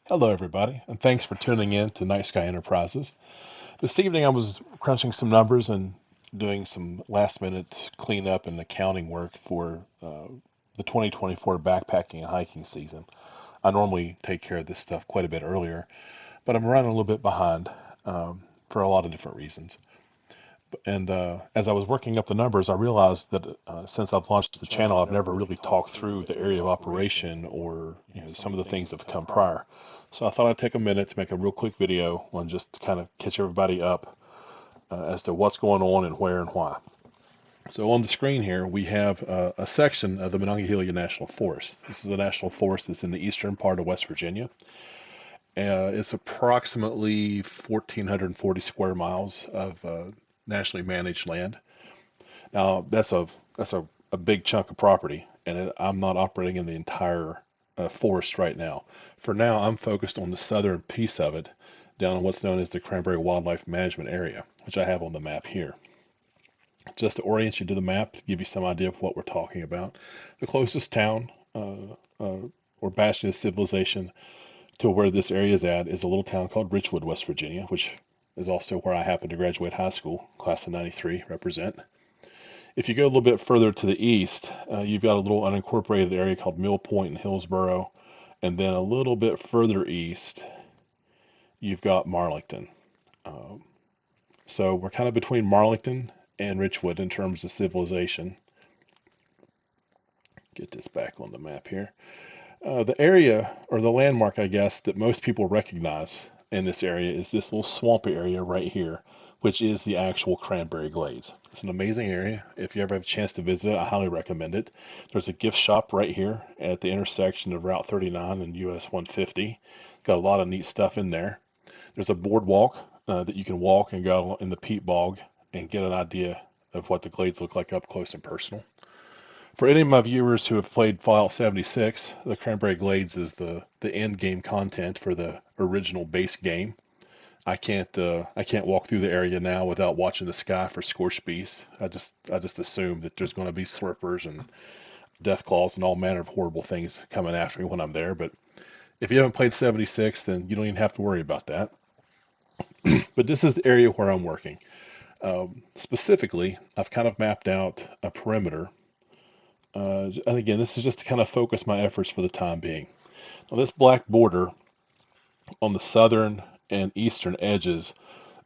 Hello, everybody, and thanks for tuning in to Night Sky Enterprises. This evening, I was crunching some numbers and doing some last minute cleanup and accounting work for the 2024 backpacking and hiking season. I normally take care of this stuff quite a bit earlier, but I'm running a little bit behind for a lot of different reasons. And as I was working up the numbers, I realized that since I've launched the channel, I've never really talked through the area of operation or some of the things that have come prior. So I thought I'd take a minute to make a real quick video on just to kind of catch everybody up as to what's going on and where and why. So on the screen here, we have a section of the Monongahela National Forest. This is a national forest that's in the eastern part of West Virginia. It's approximately 1,440 square miles of nationally managed land. Now that's a big chunk of property, and I'm not operating in the entire forest right now. For now, I'm focused on the southern piece of it, down in what's known as the Cranberry Wildlife Management Area, which I have on the map here. Just to orient you to the map, to give you some idea of what we're talking about, the closest town or bastion of civilization to where this area is at is a little town called Richwood, West Virginia, which is also where I happened to graduate high school, class of '93, represent. If you go a little bit further to the east, you've got a little unincorporated area called Mill Point in Hillsboro. And then a little bit further east, you've got Marlington. Um, so we're kind of between Marlington and Richwood in terms of civilization. Get this back on the map here. The area, or the landmark, I guess, that most people recognize in this area is this little swampy area right here, which is the actual Cranberry Glades. It's an amazing area. If you ever have a chance to visit it, I highly recommend it. There's a gift shop right here at the intersection of Route 39 and US 150. Got a lot of neat stuff in there. There's a boardwalk that you can walk and go in the peat bog and get an idea of what the glades look like up close and personal. For any of my viewers who have played Fallout 76, the Cranberry Glades is the end game content for the original base game. I can't walk through the area now without watching the sky for scorched beasts. I just assume that there's going to be slurpers and death claws and all manner of horrible things coming after me when I'm there. But if you haven't played 76, then you don't even have to worry about that. But this is the area where I'm working. Specifically, I've kind of mapped out a perimeter. And again, this is just to kind of focus my efforts for the time being. Now, this black border on the southern and eastern edges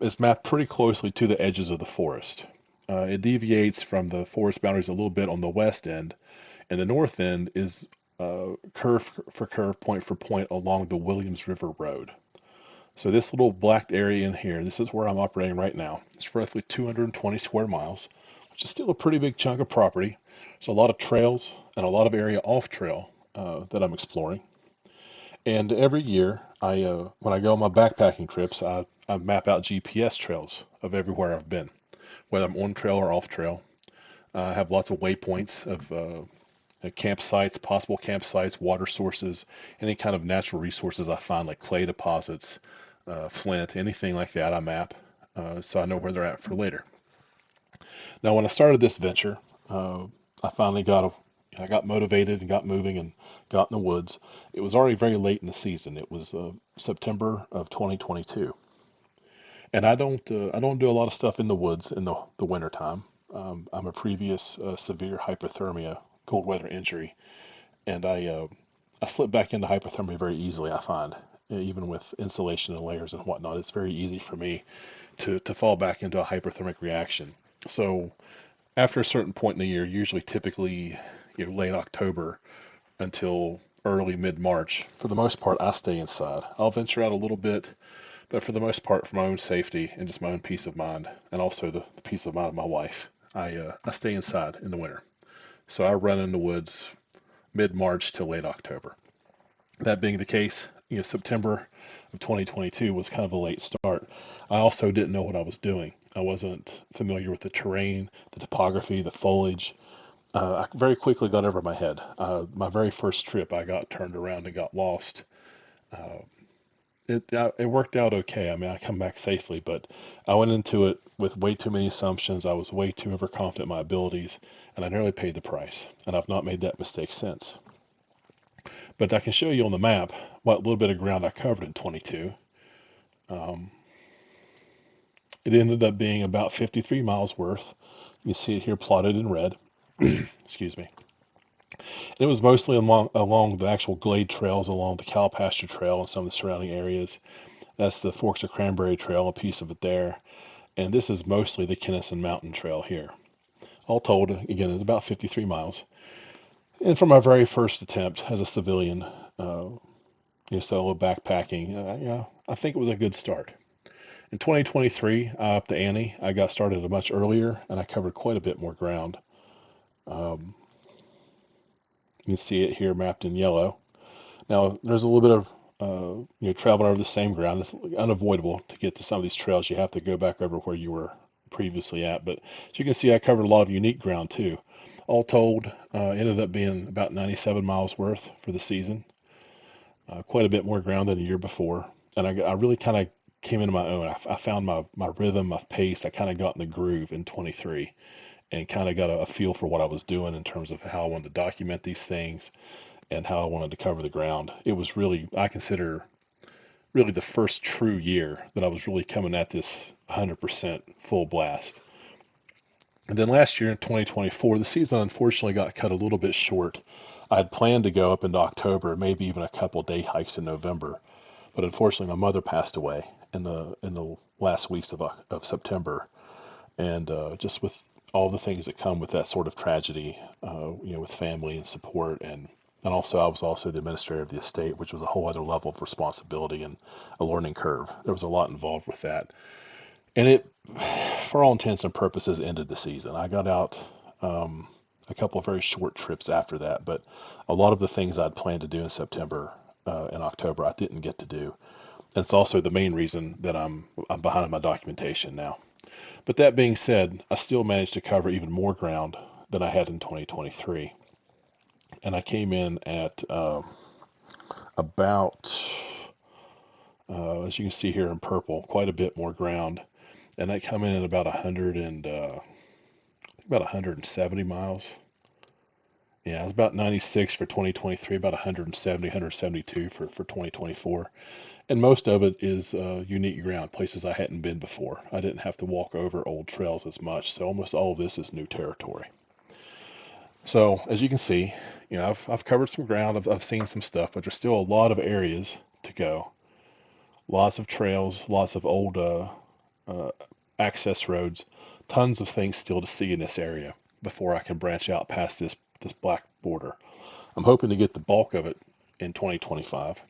is mapped pretty closely to the edges of the forest. It deviates from the forest boundaries a little bit on the west end, and the north end is curve for curve, point for point along the Williams River Road. So this little blacked area in here, this is where I'm operating right now. It's roughly 220 square miles, which is still a pretty big chunk of property. So a lot of trails and a lot of area off trail that I'm exploring. And every year, when I go on my backpacking trips, I map out GPS trails of everywhere I've been, whether I'm on trail or off trail. I have lots of waypoints of campsites, possible campsites, water sources, any kind of natural resources I find, like clay deposits, flint, anything like that, I map so I know where they're at for later. Now, when I started this venture, I finally I got motivated and got moving and got in the woods. It was already very late in the season. It was September of 2022, and I don't do a lot of stuff in the woods in the wintertime. I'm a previous severe hypothermia cold weather injury, and I slip back into hypothermia very easily. I find even with insulation and layers and whatnot, it's very easy for me to fall back into a hyperthermic reaction. So after a certain point in the year, usually typically late October until early mid March, for the most part, I stay inside. I'll venture out a little bit, but for the most part, for my own safety and just my own peace of mind, and also the peace of mind of my wife, I stay inside in the winter. So I run in the woods mid March to late October. That being the case, September of 2022 was kind of a late start. I also didn't know what I was doing. I wasn't familiar with the terrain, the topography, the foliage. I very quickly got over my head. My very first trip, I got turned around and got lost. Uh, it worked out okay. I mean, I come back safely, but I went into it with way too many assumptions. I was way too overconfident in my abilities, and I nearly paid the price. And I've not made that mistake since. But I can show you on the map what little bit of ground I covered in 22. Um, it ended up being about 53 miles worth. You see it here plotted in red. Excuse me. And it was mostly along the actual glade trails, along the cow pasture trail and some of the surrounding areas. That's the Forks of Cranberry Trail, a piece of it there. And this is mostly the Kinnison Mountain Trail here. All told, again, it's about 53 miles. And for my very first attempt as a civilian, solo backpacking, I think it was a good start. In 2023, I upped the ante. I got started much earlier, and I covered quite a bit more ground. Um, you can see it here mapped in yellow. Now, there's a little bit of traveling over the same ground. It's unavoidable to get to some of these trails. You have to go back over where you were previously at. But as you can see, I covered a lot of unique ground too. All told, ended up being about 97 miles worth for the season. Quite a bit more ground than the year before. And I really kind of came into my own. I found my rhythm, my pace. I kind of got in the groove in 23 and kind of got a feel for what I was doing in terms of how I wanted to document these things and how I wanted to cover the ground. It was really, I consider, really the first true year that I was really coming at this 100% full blast. And then last year in 2024, the season unfortunately got cut a little bit short. I had planned to go up into October, maybe even a couple day hikes in November, but unfortunately my mother passed away in the last weeks of September, and just with all the things that come with that sort of tragedy, with family and support, and also I was also the administrator of the estate, which was a whole other level of responsibility and a learning curve. There was a lot involved with that, and it, for all intents and purposes, ended the season. I got out a couple of very short trips after that, but a lot of the things I'd planned to do in September and October I didn't get to do. And it's also the main reason that I'm behind on my documentation now. But that being said, I still managed to cover even more ground than I had in 2023. And I came in at about, as you can see here in purple, quite a bit more ground. And I come in at about 170 miles. Yeah, it was about 96 for 2023, about 170, 172 for 2024. And most of it is unique ground, places I hadn't been before. I didn't have to walk over old trails as much, so almost all of this is new territory. So as you can see, I've covered some ground, I've seen some stuff, but there's still a lot of areas to go. Lots of trails, lots of old uh, access roads, tons of things still to see in this area before I can branch out past this black border. I'm hoping to get the bulk of it in 2025.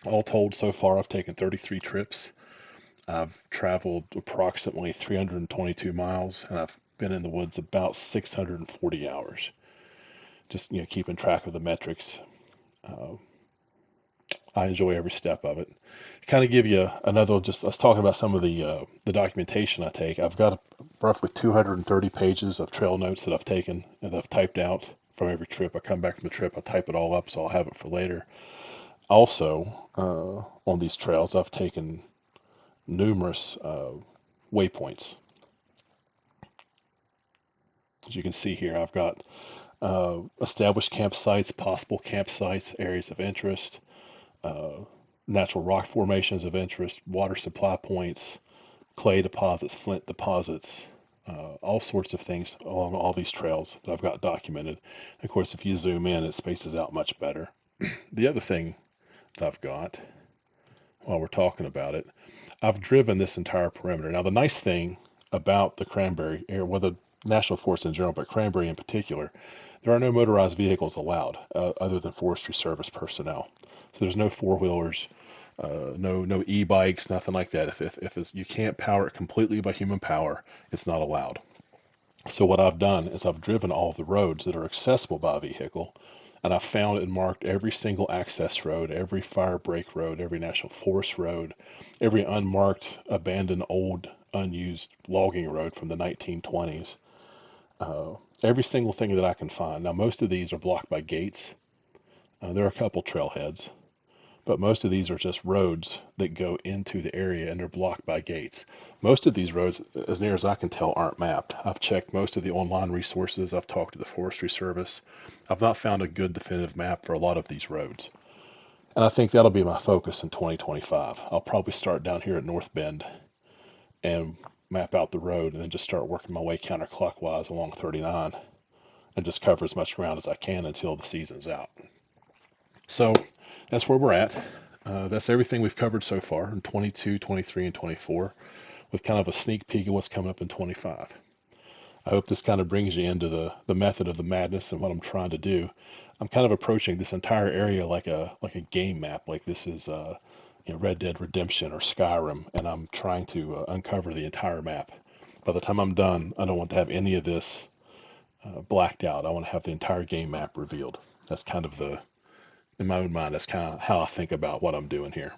All told, so far I've taken 33 trips. I've traveled approximately 322 miles, and I've been in the woods about 640 hours. Just keeping track of the metrics. Uh, I enjoy every step of it. Kind of give you another. Just let's talk about some of the documentation I take. I've got roughly 230 pages of trail notes that I've taken and I've typed out from every trip. I come back from the trip, I type it all up, so I'll have it for later. Also, on these trails, I've taken numerous waypoints. As you can see here, I've got established campsites, possible campsites, areas of interest, uh, natural rock formations of interest, water supply points, clay deposits, flint deposits, all sorts of things along all these trails that I've got documented. Of course, if you zoom in, it spaces out much better. The other thing that I've got, while we're talking about it, I've driven this entire perimeter. Now, the nice thing about the Cranberry area, well, the National Forest in general, but Cranberry in particular, there are no motorized vehicles allowed other than Forestry Service personnel. So there's no four-wheelers, no e-bikes, nothing like that. If you can't power it completely by human power, it's not allowed. So what I've done is I've driven all of the roads that are accessible by vehicle, and I've found and marked every single access road, every fire break road, every national forest road, every unmarked, abandoned, old, unused logging road from the 1920s. Every single thing that I can find. Now, most of these are blocked by gates. There are a couple trailheads, but most of these are just roads that go into the area and they're blocked by gates. Most of these roads, as near as I can tell, aren't mapped. I've checked most of the online resources. I've talked to the Forestry Service. I've not found a good definitive map for a lot of these roads. And I think that'll be my focus in 2025. I'll probably start down here at North Bend and map out the road and then just start working my way counterclockwise along 39 and just cover as much ground as I can until the season's out. So that's where we're at. That's everything we've covered so far in 22, 23, and 24, with kind of a sneak peek of what's coming up in 25. I hope this kind of brings you into the method of the madness and what I'm trying to do. I'm kind of approaching this entire area like a game map, like this is Red Dead Redemption or Skyrim, and I'm trying to uncover the entire map. By the time I'm done, I don't want to have any of this blacked out. I want to have the entire game map revealed. That's kind of in my own mind, that's kind of how I think about what I'm doing here.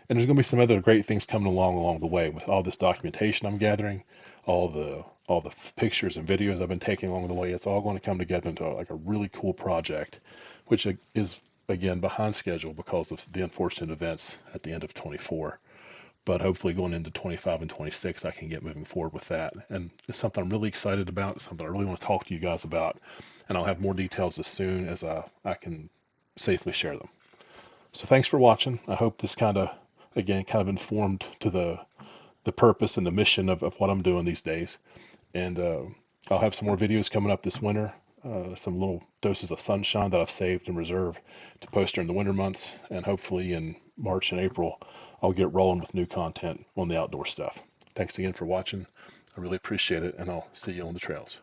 And there's going to be some other great things coming along the way with all this documentation I'm gathering, all the pictures and videos I've been taking along the way. It's all going to come together into like a really cool project, which is again behind schedule because of the unfortunate events at the end of 24. But hopefully going into 25 and 26, I can get moving forward with that. And it's something I'm really excited about. It's something I really want to talk to you guys about. And I'll have more details as soon as I can safely share them. So thanks for watching. I hope this kind of informed to the purpose and the mission of what I'm doing these days. And I'll have some more videos coming up this winter, some little doses of sunshine that I've saved and reserved to post during the winter months. And hopefully in March and April, I'll get rolling with new content on the outdoor stuff. Thanks again for watching. I really appreciate it, and I'll see you on the trails.